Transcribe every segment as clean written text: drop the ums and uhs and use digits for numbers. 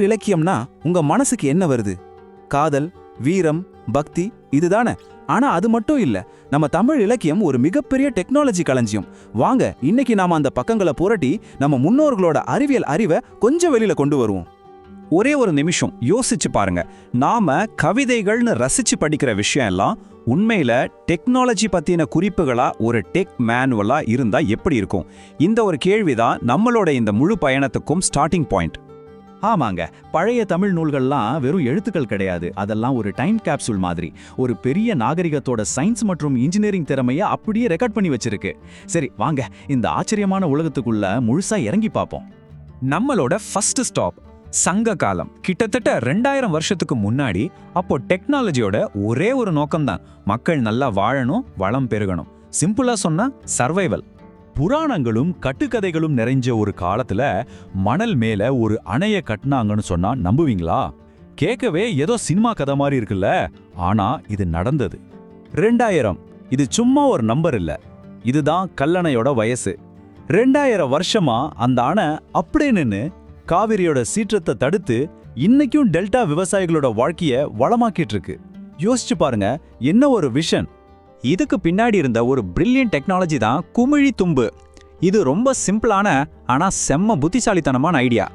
தமிழ் இலக்கியம்னா உங்க மனசுக்கு என்ன வருது? காதல், வீரம், பக்தி இதுதானே. ஆனா அது மட்டும் இல்ல, நம்ம தமிழ் இலக்கியம் ஒரு மிகப்பெரிய டெக்னாலஜி களஞ்சியம். வாங்க இன்னைக்கு நாம அந்த பக்கங்களை புரட்டி நம்ம முன்னோர்களோட அறிவியல் அறிவை கொஞ்சம் வெளியில கொண்டு வருவோம். ஒரே ஒரு நிமிஷம் யோசிச்சு பாருங்க. நாம கவிதைகள்னு ரசிச்சு படிக்கிற விஷயம் எல்லாம் உண்மையில டெக்னாலஜி பத்தின குறிப்புகளா ஒரு டெக் மேனுவலா இருந்தா எப்படி இருக்கும்? இந்த ஒரு கேள்விதான் நம்மளோட இந்த முழு பயணத்துக்கும் ஸ்டார்டிங் பாயிண்ட். ஆமாங்க, பழைய தமிழ் நூல்கள்லாம் வெறும் எழுத்துக்கள் கிடையாது. அதெல்லாம் ஒரு டைம் கேப்சூல் மாதிரி. ஒரு பெரிய நாகரிகத்தோட சயின்ஸ் மற்றும் இன்ஜினியரிங் திறமையை அப்படியே ரெக்கார்ட் பண்ணி வச்சிருக்கு. சரி வாங்க, இந்த ஆச்சரியமான உலகத்துக்குள்ள முழுசா இறங்கி பார்ப்போம். நம்மளோட ஃபர்ஸ்ட் ஸ்டாப் சங்க காலம். கிட்டத்தட்ட 2000 வருஷத்துக்கு முன்னாடி. அப்போ டெக்னாலஜியோட ஒரே ஒரு நோக்கம்தான், மக்கள் நல்லா வாழணும், வளம் பெருகணும். சிம்பிளா சொன்னா சர்வைவல். புராணங்களும் கட்டுக்கதைகளும் நிறைஞ்ச ஒரு காலத்துல மணல் மேல ஒரு அணைய கட்டினாங்கன்னு சொன்னா நம்புவீங்களா? கேட்கவே ஏதோ சினிமா கதை மாதிரி இருக்குல்ல. ஆனா இது நடந்தது. 2000 இது சும்மா ஒரு நம்பர் இல்ல, இதுதான் கல்லணையோட வயசு. 2000 வருஷமா அந்த அணை அப்படியே நின்னு காவிரியோட சீற்றத்தை தடுத்து இன்னைக்கும் டெல்டா விவசாயிகளோட வாழ்க்கைய வளமாக்கிட்டு இருக்கு. யோசிச்சு பாருங்க, என்ன ஒரு விஷன். இதுக்கு பின்னாடி இருந்த ஒரு பிரில்லியன்ட் டெக்னாலஜி தான் குமிழி தும்பு. இது ரொம்ப சிம்பிளான ஆனா செம்ம புத்திசாலித்தனமான ஐடியா.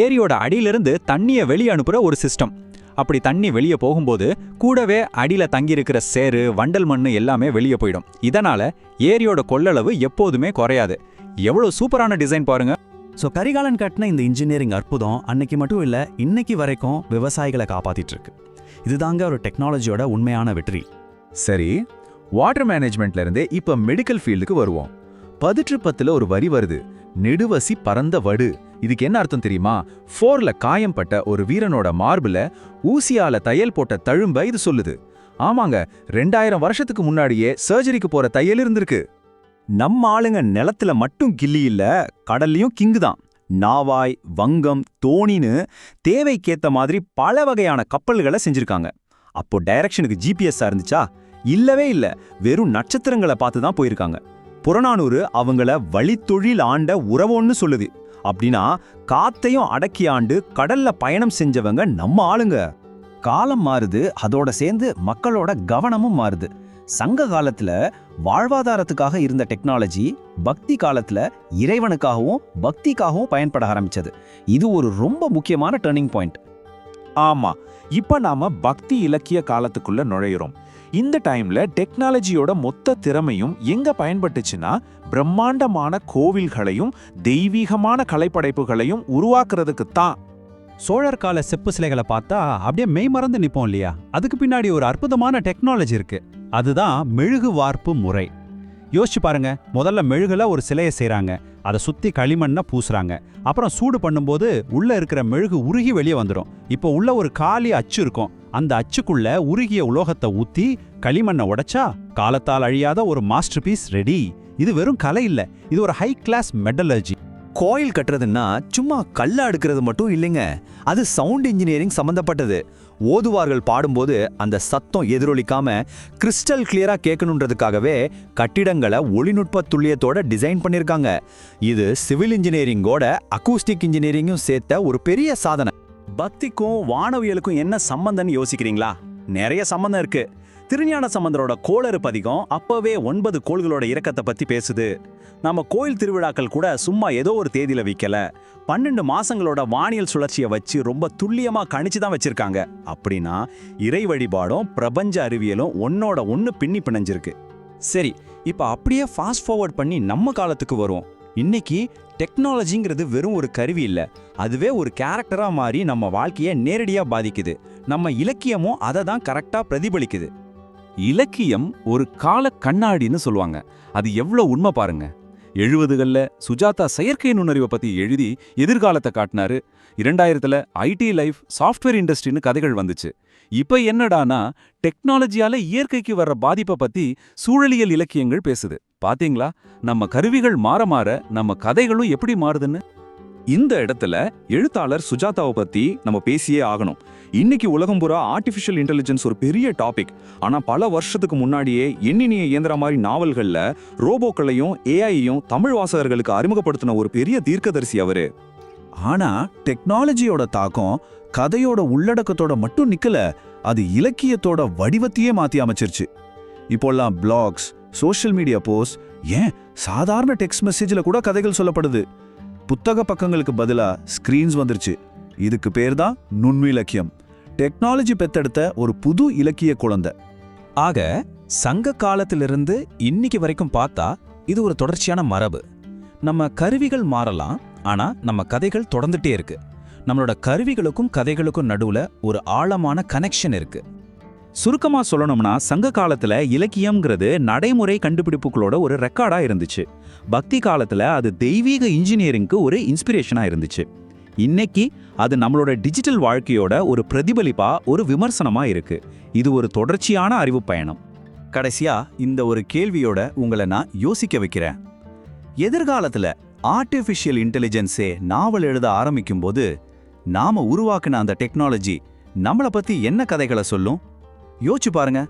ஏரியோட அடியிலிருந்து தண்ணியை வெளியே அனுப்புற ஒரு சிஸ்டம். அப்படி தண்ணி வெளியே போகும்போது கூடவே அடியில தங்கியிருக்கிற சேறு, வண்டல் மண்ணு எல்லாமே வெளியே போயிடும். இதனால ஏரியோட கொள்ளளவு எப்போதுமே குறையாது. எவ்வளவு சூப்பரான டிசைன் பாருங்க. ஸோ கரிகாலன் கட்டின இந்த இன்ஜினியரிங் அற்புதம் அன்னைக்கு மட்டும் இல்லை, இன்னைக்கு வரைக்கும் விவசாயிகளை காப்பாத்திட்டு இருக்கு. இதுதாங்க ஒரு டெக்னாலஜியோட உண்மையான வெற்றி. சரி, வாட்டர் மேனேஜ்மெண்ட்ல இருந்தே இப்ப மெடிக்கல் ஃபீல்டுக்கு வருவோம். 10 ஒரு வரி வருது, நெடுவசி பறந்த வடு. இதுக்கு என்ன அர்த்தம் தெரியுமா? 4ல காயம் பட்ட ஒரு வீரனோட மார்புல ஊசியால தையல் போட்ட தழும்ப இது சொல்லுது. ஆமாங்க, 2000 வருஷத்துக்கு முன்னாடியே சர்ஜரிக்கு போற தையல் இருந்திருக்கு. நம்ம ஆளுங்க நிலத்துல மட்டும் கில்லி இல்ல, கடல்லையும் கிங்கு தான். நாவாய், வங்கம், தோணின்னு தேவைக்கேத்த மாதிரி பல வகையான கப்பல்களை செஞ்சிருக்காங்க. அப்போ டைரக்ஷனுக்கு ஜிபிஎஸ் இருந்துச்சா? இல்லவே இல்ல, வெறும் நட்சத்திரங்களை பார்த்து தான் போயிருக்காங்க. புறநானூறு அவங்கள வழித்தொழில் ஆண்ட உறவோன்னு சொல்லுது. அப்படின்னா காத்தையும் அடக்கி ஆண்டு கடல்ல பயணம் செஞ்சவங்க நம்ம ஆளுங்க. காலம் மாறுது, அதோட சேர்ந்து மக்களோட கவனமும் மாறுது. சங்க காலத்துல வாழ்வாதாரத்துக்காக இருந்த டெக்னாலஜி பக்தி காலத்துல இறைவனுக்காகவும் பக்திக்காகவும் பயன்பட ஆரம்பிச்சது. இது ஒரு ரொம்ப முக்கியமான டர்னிங் பாயிண்ட். ஆமா, இப்ப நாம பக்தி இலக்கிய காலத்துக்குள்ள நுழையிறோம். இந்த டைம்ல டெக்னாலஜியோட மொத்த திறமையும் எங்க பயன்பட்டுச்சுன்னா, பிரம்மாண்டமான கோவில்களையும் தெய்வீகமான கலைப்படைப்புகளையும் உருவாக்குறதுக்கு தான். சோழர் கால செப்பு சிலைகளை பார்த்தா அப்படியே மெய் மறந்து நிப்போம் இல்லையா? அதுக்கு பின்னாடி ஒரு அற்புதமான டெக்னாலஜி இருக்கு. அதுதான் மெழுகு வார்ப்பு முறை. யோசிச்சு பாருங்க, முதல்ல மெழுகுல ஒரு சிலையை செய்றாங்க, அதை சுத்தி களிமண்ணை பூசுறாங்க. அப்புறம் சூடு பண்ணும்போது உள்ள இருக்கிற மெழுகு உருகி வெளியே வந்துடும். இப்போ உள்ள ஒரு காலி அச்சு இருக்கும். அந்த அச்சுக்குள்ள உருகிய உலோகத்தை ஊத்தி களிமண்ணை உடைச்சா காலத்தால் அழியாத ஒரு மாஸ்டர் பீஸ் ரெடி. இது வெறும் கலை இல்ல, இது ஒரு ஹை கிளாஸ் மெட்டலர்ஜி. கோயில் கட்டுறதுன்னா சும்மா கல்ல அடுக்கிறது மட்டும் இல்லைங்க, அது சவுண்ட் இன்ஜினியரிங் சம்பந்தப்பட்டது. ஓதுவார்கள் பாடும்போது அந்த சத்தம் எதிரொலிக்காம கிறிஸ்டல் கிளியரா கேட்கணுன்றதுக்காகவே கட்டிடங்களை ஒளிநுட்ப துல்லியத்தோட டிசைன் பண்ணிருக்காங்க. இது சிவில் இன்ஜினியரிங்கோட அக்கூஸ்டிக் இன்ஜினியரிங்கும் சேர்த்த ஒரு பெரிய சாதனை. பக்திக்கும் வானவியலுக்கும் என்ன சம்பந்தம்னு யோசிக்கிறீங்களா? நிறைய சம்பந்தம் இருக்கு. திருஞான சம்பந்தரோட கோளறு பதிகம் அப்பவே 9 கோள்களோட இறக்கத்தை பத்தி பேசுது. நம்ம கோயில் திருவிழாக்கள் கூட சும்மா ஏதோ ஒரு தேதியில வைக்கல, 12 மாசங்களோட வானியல் சுழற்சியை வச்சு ரொம்ப துல்லியமா கணிச்சு தான் வச்சிருக்காங்க. அப்படின்னா இறை வழிபாடும் பிரபஞ்ச அறிவியலும் ஒன்னோட ஒன்னு பின்னி பிணைஞ்சிருக்கு. சரி, இப்ப அப்படியே ஃபாஸ்ட் ஃபார்வர்ட் பண்ணி நம்ம காலத்துக்கு வருவோம். இன்னைக்கு டெக்னாலஜிங்கிறது வெறும் ஒரு கருவி இல்ல, அதுவே ஒரு கேரக்டரா மாறி நம்ம வாழ்க்கையை நேரடியா பாதிக்குது. நம்ம இலக்கியமும் அதை தான் கரெக்டா பிரதிபலிக்குது. இலக்கியம் ஒரு கால கண்ணாடின்னு சொல்லுவாங்க. அது எவ்வளவு உண்மை பாருங்க. 70களில் சுஜாதா செயற்கை நுண்ணறிவை பத்தி எழுதி எதிர்காலத்தை காட்டினாரு. 2000ல் ஐடி லைஃப், சாஃப்ட்வேர் இண்டஸ்ட்ரின்னு கதைகள் வந்துச்சு. இப்ப என்னடானா டெக்னாலஜியால இயற்கைக்கு வர்ற பாதிப்பை பத்தி சூழலியல் இலக்கியங்கள் பேசுது. பாத்தீங்களா, நம்ம கருவிகள் மாற மாற நம்ம கதைகளும் எப்படி மாறுதுன்னு. இந்த இடத்துல எழுத்தாளர் சுஜாதாவை பத்தி நம்ம பேசியே ஆகணும். இன்னைக்கு உலகம் பூரா ஆர்டிஃபிஷியல் இன்டெலிஜென்ஸ் ஒரு பெரிய டாபிக். ஆனா பல வருஷத்துக்கு முன்னாடியே எண்ணினிய இயந்திர மாதிரி நாவல்கள்ல ரோபோக்களையும் ஏஐயையும் தமிழ் வாசகர்களுக்கு அறிமுகப்படுத்தின ஒரு பெரிய தீர்க்கதரிசி அவரு. ஆனா டெக்னாலஜியோட தாக்கம் கதையோட உள்ளடக்கத்தோட மட்டும் நிக்கல, அது இலக்கியத்தோட வடிவத்தையே மாத்தி அமைச்சிருச்சு. இப்போல்லாம் பிளாக்ஸ், சோஷியல் மீடியா போஸ்ட், ஏன் சாதாரண டெக்ஸ்ட் மெசேஜில் கூட கதைகள் சொல்லப்படுது. புத்தக பக்கங்களுக்கு பதிலா ஸ்கிரீன்ஸ் வந்துருச்சு. இதுக்கு பேர் தான் நுண்ணிலக்கியம். டெக்னாலஜி பெத்தெடுத்த ஒரு புது இலக்கிய குழந்தை. ஆக சங்க காலத்திலிருந்து இன்னைக்கு வரைக்கும் பார்த்தா இது ஒரு தொடர்ச்சியான மரபு. நம்ம கருவிகள் மாறலாம், ஆனா நம்ம கதைகள் தொடர்ந்துட்டே இருக்கு. நம்மளோட கருவிகளுக்கும் கதைகளுக்கும் நடுவுல ஒரு ஆழமான கனெக்ஷன் இருக்கு. சுருக்கமா சொல்லணும்னா சங்க காலத்துல இலக்கியம்ங்கிறது நடைமுறை கண்டுபிடிப்புகளோட ஒரு ரெக்கார்டா இருந்துச்சு. பக்தி காலத்துல அது தெய்வீக இன்ஜினியரிங்க்கு ஒரு இன்ஸ்பிரேஷனா இருந்துச்சு. இன்னைக்கு அது நம்மளோட டிஜிட்டல் வாழ்க்கையோட ஒரு பிரதிபலிப்பா, ஒரு விமர்சனமா இருக்கு. இது ஒரு தொடர்ச்சியான அறிவு பயணம். கடைசியா இந்த ஒரு கேள்வியோட உங்களை நான் யோசிக்க வைக்கிறேன். எதிர்காலத்துல ஆர்டிஃபிஷியல் இன்டெலிஜென்ஸே நாவல் எழுத ஆரம்பிக்கும்போது நாம உருவாக்குன அந்த டெக்னாலஜி நம்மளை பத்தி என்ன கதைகளை சொல்லும்? யோசிச்சு பாருங்க.